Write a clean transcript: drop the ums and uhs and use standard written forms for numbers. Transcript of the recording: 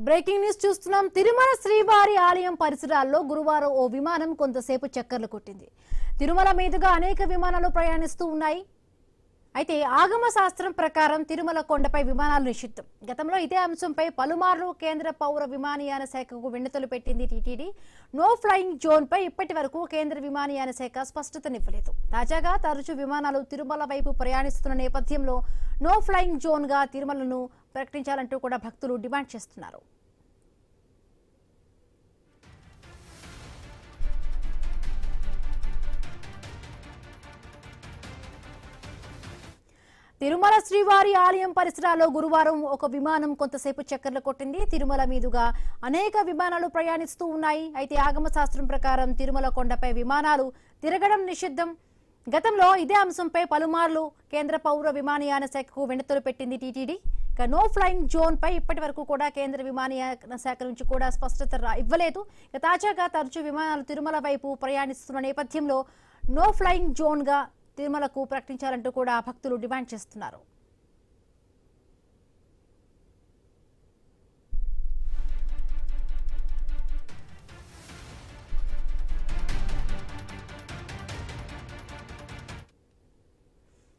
Breaking news చూస్తున్నాం. తిరుమల శ్రీవారి ఆలయం పరిసరాల్లో గురువారం ఓ విమానం కొంతసేపు చక్కర్లు కొట్టింది. తిరుమల మీదుగా అనేక విమానాలు ప్రయాణిస్తూ ఉన్నాయి. అయితే ఆగమ శాస్త్రం ప్రకారం తిరుమల కొండపై విమానాలు నిషిద్ధం. గతంలో ఇదే అంశంపై పలుమార్లు కేంద్ర పౌర విమానయాన శాఖకు వినతులు పెట్టింది టీటీడీ. నో ఫ్లయింగ్ జోన్ పై ఇప్పటి వరకు కేంద్ర విమానయాన శాఖ స్పష్టతనివ్వలేదు. తాజాగా తరచూ విమానాలు తిరుమల వైపు ప్రయాణిస్తున్న నేపథ్యంలో నో ఫ్లయింగ్ జోన్ గా తిరుమలను ప్రకటించాలంటూ కూడా భక్తులు డిమాండ్ చేస్తున్నారు. తిరుమల శ్రీవారి ఆలయం పరిసరాల్లో గురువారం ఒక విమానం కొంతసేపు చక్కర్లు కొట్టింది. తిరుమల మీదుగా అనేక విమానాలు ప్రయాణిస్తూ ఉన్నాయి. అయితే ఆగమ శాస్త్రం ప్రకారం తిరుమల కొండపై విమానాలు తిరగడం నిషిద్ధం. గతంలో ఇదే అంశంపై పలుమార్లు కేంద్ర పౌర విమానయాన శాఖకు వినతులు పెట్టింది టీటీడీ. ఇక నో ఫ్లయింగ్ జోన్ పై ఇప్పటి వరకు కూడా కేంద్ర విమానయాన శాఖ నుంచి కూడా స్పష్టత ఇవ్వలేదు. ఇక తాజాగా తరచూ విమానాలు తిరుమల వైపు ప్రయాణిస్తున్న నేపథ్యంలో నో ఫ్లయింగ్ జోన్ గా తిరుమలకు ప్రకటించాలంటూ కూడా భక్తులు డిమాండ్ చేస్తున్నారు.